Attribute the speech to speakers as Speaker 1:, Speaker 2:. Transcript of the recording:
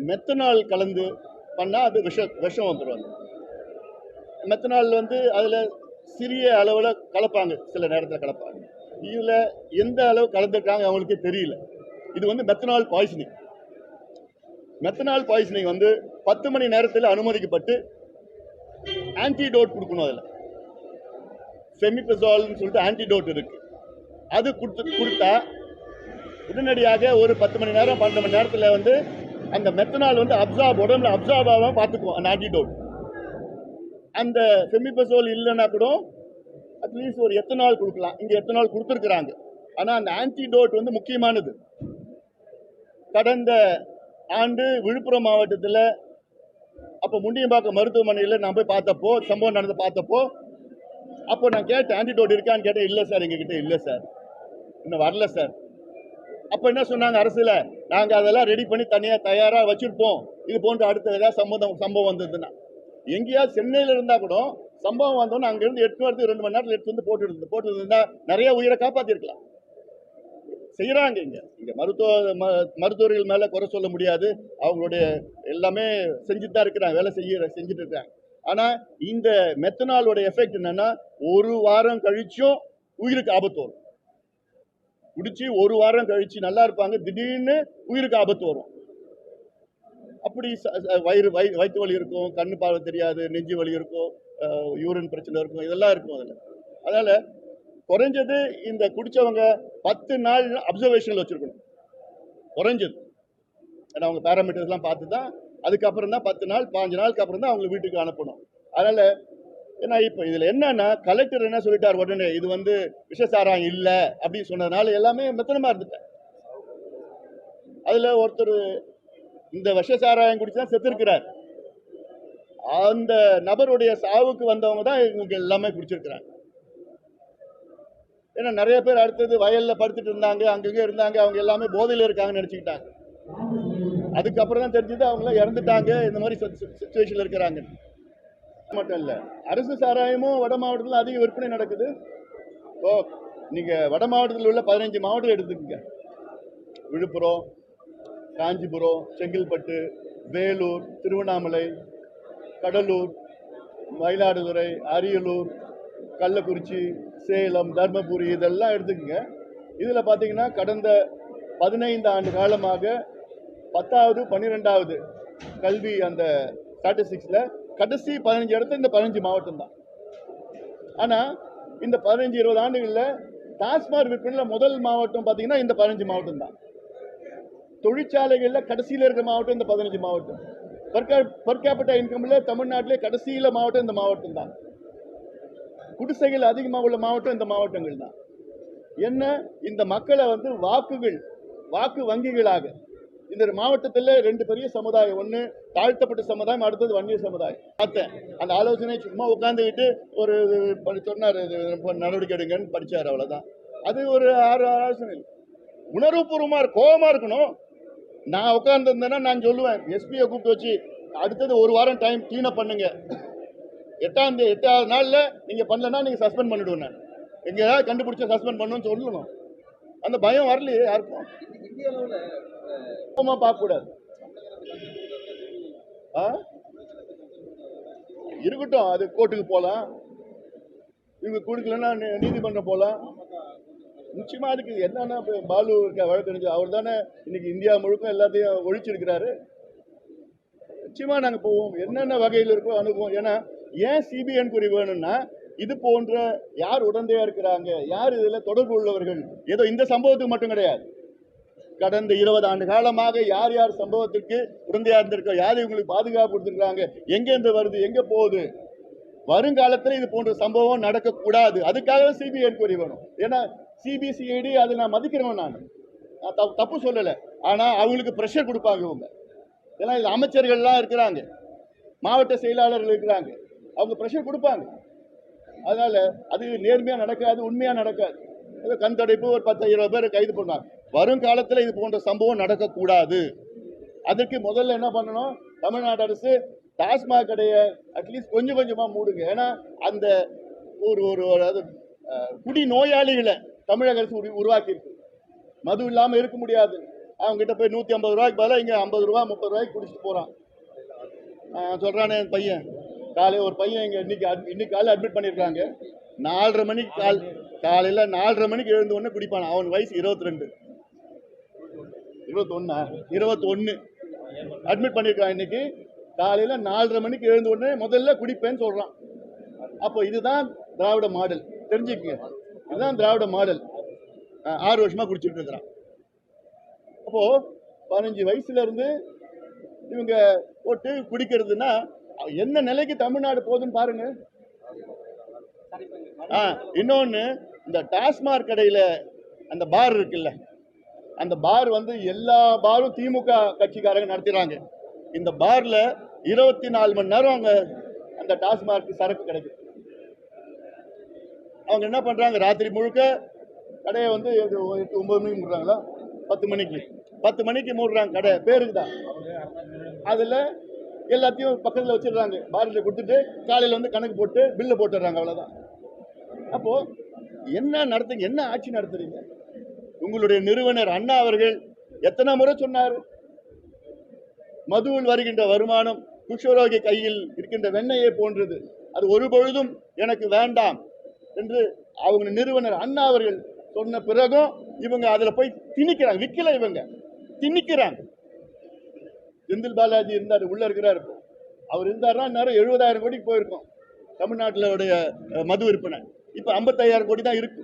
Speaker 1: Methanol கலந்து பண்ணால் அது விஷம் வந்துடும். மெத்தனால் அதில் சிறிய அளவில் கலப்பாங்க, சில நேரத்தில் கலப்பாங்க. இதில் எந்த அளவு கலந்துருக்காங்க அவங்களுக்கே தெரியல. இது மெத்தனால் பாய்சனிங். மெத்தனால் பாய்சனிங் 10 மணி நேரத்தில் அனுமதிக்கப்பட்டு ஆன்டிடோட் கொடுக்கணும். அதில் ஃபெமிபசோல்னு சொல்லிட்டு ஆன்டிடோட் இருக்கு. அது கொடுத்தா உடனடியாக ஒரு 10 மணி நேரம் 12 மணி நேரத்தில் அந்த மெத்தனால் உடம்புல அப்சார்ப் ஆகாம பார்த்துக்குவோம் அந்த ஆன்டிடோட். அந்த ஃபெமிபசோல் இல்லைன்னா கூட அட்லீஸ்ட் ஒரு எத்தனால் கொடுக்கலாம். இங்கே எத்தனால் கொடுத்துருக்குறாங்க. ஆனால் அந்த ஆன்டிடோட் முக்கியமானது. கடந்த ஆண்டு விழுப்புரம் மாவட்டத்தில் அப்போ முண்டியம்பாக்கம் மருத்துவமனையில் நான் போய் பார்த்தப்போ, சம்பவம் நடந்து பார்த்தப்போ, அப்போ நான் கேட்டேன், ஆன்டிடோட் இருக்கான்னு கேட்டேன். இல்லை சார், எங்ககிட்ட இல்லை சார், இன்னும் வரல சார். அப்போ என்ன சொன்னாங்க, அரசில் நாங்கள் அதெல்லாம் ரெடி பண்ணி தயாராக வச்சுருப்போம், இது போன்ற அடுத்த ஏதாவது சம்பவம் வந்ததுன்னா. எங்கேயாவது சென்னையில் இருந்தால் கூட சம்பவம் வந்தோன்னு அங்கேருந்து 2 மணி நேரத்தில் எடுத்து போட்டு இருந்தா நிறைய உயிரை காப்பாற்றிருக்கலாம். செய்கிறாங்க. இங்கே மருத்துவர்கள் மேலே குறை சொல்ல முடியாது. அவங்களுடைய எல்லாமே செஞ்சுட்டு தான் இருக்கிறாங்க, வேலை செஞ்சுட்டு இருக்காங்க. ஆனால் இந்த மெத்தனாலோட எஃபெக்ட் என்னன்னா, ஒரு வாரம் கழிச்சும் உயிருக்கு ஆபத்து வரும். குடிச்சு ஒரு வாரம் கழிச்சு நல்லா இருப்பாங்க, திடீர்னு உயிருக்கு ஆபத்து வரும். அப்படி வயிற்று வலி இருக்கும், கண்ணு பார்வை தெரியாது, நெஞ்சு வலி இருக்கும், யூரின் பிரச்சனை இருக்கும், இதெல்லாம் இருக்கும் அதில். அதனால குறைஞ்சது இந்த குடிச்சவங்க 10 நாள் அப்சர்வேஷனில் வச்சிருக்கணும், குறைஞ்சது. ஏன்னா அவங்க பேராமீட்டர்ஸ்லாம் பார்த்து தான் அதுக்கப்புறம் தான் 10 நாள் 15 நாளுக்கு அப்புறம் தான் அவங்க வீட்டுக்கு அனுப்பணும். அதனால ஏன்னா இப்போ இதில் என்னன்னா, கலெக்டர் என்ன சொல்லிட்டார் உடனே, இது விஷசாராயம் இல்லை அப்படின்னு சொன்னதுனால எல்லாமே மெத்தனமாக இருந்துட்டேன். அதில் ஒருத்தர் இந்த விஷசாராயம் குடிச்சு தான் செத்துருக்கிறார். அந்த நபருடைய சாவுக்கு வந்தவங்க தான் இவங்க எல்லாமே குடிச்சிருக்கிறாங்க. ஏன்னா நிறைய பேர் அடுத்தது வயல்ல படுத்துட்டு இருந்தாங்க, அங்கங்கே இருந்தாங்க, அவங்க எல்லாமே போதையில் இருக்காங்கன்னு நினச்சிக்கிட்டாங்க. அதுக்கப்புறம் தான் தெரிஞ்சது அவங்க இறந்துட்டாங்க, இந்த மாதிரி சிச்சுவேஷன்ல இருக்கிறாங்க. மட்டும் இல்லை, அரசு சாராயமும் வட மாவட்டத்தில் அதிக விற்பனை நடக்குது. இப்போ நீங்க வட மாவட்டத்தில் உள்ள 15 மாவட்டம் எடுத்துக்கங்க. விழுப்புரம், காஞ்சிபுரம், செங்கல்பட்டு, வேலூர், திருவண்ணாமலை, கடலூர், மயிலாடுதுறை, அரியலூர், கள்ளக்குறிச்சி, சேலம், தர்மபுரி, இதெல்லாம் எடுத்துக்கங்க. இதில் பார்த்தீங்கன்னா கடந்த 15 ஆண்டு காலமாக 10வது 12வது கல்வி அந்த ஸ்டாட்டிஸ்டிக்ஸில் கடைசி 15 இடத்துல இந்த 15 மாவட்டம் தான். ஆனால் இந்த 15-20 ஆண்டுகளில் டாஸ்மாக் விற்பனையில் முதல் மாவட்டம் பார்த்தீங்கன்னா இந்த 15 மாவட்டம் தான். தொழிற்சாலைகளில் கடைசியில் இருக்கிற மாவட்டம் இந்த 15 மாவட்டம். பர் கேபிட்டா இன்கம்ல தமிழ்நாட்டிலே கடைசியில் மாவட்டம் இந்த மாவட்டம் தான். குடிசைகள் அதிகமாக உள்ள மாவட்டம் இந்த மாவட்டங்கள் தான். என்ன, இந்த மக்களை வாக்கு வங்கிகளாக இந்த மாவட்டத்தில் 2 பெரிய சமுதாயம், ஒன்று தாழ்த்தப்பட்ட சமுதாயம், அடுத்தது வன்னியர் சமுதாயம். பார்த்தேன் அந்த ஆலோசனை, சும்மா உட்காந்துக்கிட்டு ஒரு சொன்னார், நடவடிக்கை எடுங்கன்னு படித்தார், அவ்வளோதான். அது ஒரு 6 ஆலோசனை. உணர்வுபூர்வமாக கோபமாக இருக்கணும். நான் உட்காந்துருந்தேன்னா நான் சொல்லுவேன், எஸ்பியை கூப்பிட்டு வச்சு அடுத்தது 1 வாரம் டைம் கிளீனப் பண்ணுங்க, 8வது நாளில் நீங்கள் பண்ணலன்னா நீங்கள் சஸ்பெண்ட் பண்ணிவிடுவேன். நான் எங்கேயாவது கண்டுபிடிச்சா சஸ்பெண்ட் பண்ணுன்னு சொல்லணும். அந்த பயம் வரலையே யாருக்கும். பார்க்கக்கூடாது. இருக்கட்டும், அது கோர்ட்டுக்கு போகலாம், இவங்க கொடுக்கலன்னா நீதிமன்றம் போகலாம். நிச்சயமா அதுக்கு என்னன்னா, பாலு வழக்கறிஞர் அவர் தானே இன்னைக்கு இந்தியா முழுக்க எல்லாத்தையும் ஒழிச்சிருக்கிறாரு. நிச்சயமா நாங்கள் போவோம், என்னென்ன வகையில் இருக்கோ அனுப்புவோம். ஏன்னா ஏன் சிபிஐ என்கொயரி வேணும்னா, இது போன்ற யார் உடந்தையா இருக்கிறாங்க, யார் இதில் தொடர்பு உள்ளவர்கள், ஏதோ இந்த சம்பவத்துக்கு மட்டும் கிடையாது, கடந்த 20 ஆண்டு காலமாக யார் யார் சம்பவத்திற்கு உடந்தையா இருந்திருக்கோம், யார் இவங்களுக்கு பாதுகாப்பு கொடுத்துருக்காங்க, எங்கேருந்து வருது, எங்கே போகுது, வருங்காலத்தில் இது போன்ற சம்பவம் நடக்கக்கூடாது. அதுக்காக சிபிஐ என்கொயரி வேணும். ஏன்னா சிபிசிஐடி அதை நான் மதிக்கிறேன், நான் தப்பு சொல்லலை. ஆனால் அவங்களுக்கு ப்ரெஷர் கொடுப்பாங்க இவங்க. ஏன்னா இது அமைச்சர்கள்லாம் இருக்கிறாங்க, மாவட்ட செயலாளர்கள் இருக்கிறாங்க, அவங்க ப்ரெஷர் கொடுப்பாங்க. அதனால அது நேர்மையாக நடக்காது, உண்மையாக நடக்காது. கண் தடைப்பு ஒரு 10-20 பேர் கைது பண்ணாங்க. வருங்காலத்தில் இது போன்ற சம்பவம் நடக்கக்கூடாது. அதற்கு முதல்ல என்ன பண்ணணும், தமிழ்நாடு அரசு டாஸ்மாக் கடையை அட்லீஸ்ட் கொஞ்சம் கொஞ்சமாக மூடுங்க. ஏன்னா அந்த அதாவது குடி நோயாளிகளை தமிழக அரசு உருவாக்கி இருக்கு. மது இல்லாமல் இருக்க முடியாது. அவங்க கிட்ட போய் 150 ரூபாய்க்கு பதிலாக இங்கே 50 ரூபா 30 ரூபாய்க்கு குடிச்சிட்டு போகிறான். சொல்கிறானே என் பையன் காலையில் ஒரு பையன் இங்கே இன்னைக்கு காலையில் அட்மிட் பண்ணியிருக்காங்க. 4:30 மணிக்கு காலையில் 4:30 மணிக்கு எழுந்த உடனே குடிப்பான். அவன் வயசு 21 அட்மிட் பண்ணியிருக்கான். இன்னைக்கு காலையில் 4:30 மணிக்கு எழுந்த உடனே முதல்ல குடிப்பேன்னு சொல்கிறான். அப்போ இதுதான் திராவிட மாடல், தெரிஞ்சுக்கங்க. இதுதான் திராவிட மாடல். 6 வருஷமா குடிச்சிட்டு இருக்கிறான். அப்போ 15 வயசுல இருந்து இவங்க போட்டு குடிக்கிறதுனா என்ன நிலைக்கு தமிழ்நாடு போகுதுன்னு பாருங்க. இன்னொன்னு, இந்த டாஸ்மாக் கடையில அந்த பார் இருக்குல்ல, அந்த பார் வந்து எல்லா பாரும் திமுக கட்சிக்காரங்க நடத்துறாங்க. இந்த பார்ல 24 மணி நேரம் அங்க அந்த டாஸ்மாக் சரக்கு கிடைக்கும். அவங்க என்ன பண்றாங்க, ராத்திரி முழுக்க கடையை வந்து 9 மணிக்கு மூடுறாங்களா, 10 மணிக்கு மூடுறாங்க கடை, பேருக்கு தான். அதுல எல்லாத்தையும் பக்கத்தில் வச்சிடுறாங்க, பாரில் கொடுத்துட்டு காலையில் வந்து கணக்கு போட்டு பில்லை போட்டுடுறாங்க, அவ்வளோதான். அப்போ என்ன நடத்துங்க, என்ன ஆட்சி நடத்துறீங்க? உங்களுடைய நிறுவனர் அண்ணா அவர்கள் எத்தனை முறை சொன்னார், மதுவில் வருகின்ற வருமானம் குஷ்வரோகி கையில் இருக்கின்ற வெண்ணையை போன்றது, அது ஒரு பொழுதும் எனக்கு வேண்டாம் என்று அவங்க நிறுவனர் அண்ணா அவர்கள் சொன்ன பிறகும் இவங்க அதில் போய் திணிக்கிறாங்க. விற்கல, இவங்க திணிக்கிறாங்க. செந்தில் பாலாஜி இருந்தார், உள்ள இருக்கிறார். அவர் இருந்தாருன்னா நேரம் 70,000 கோடிக்கு போயிருக்கோம் தமிழ்நாட்டில் மது விற்பனை. இப்போ 55,000 கோடி தான் இருக்கு.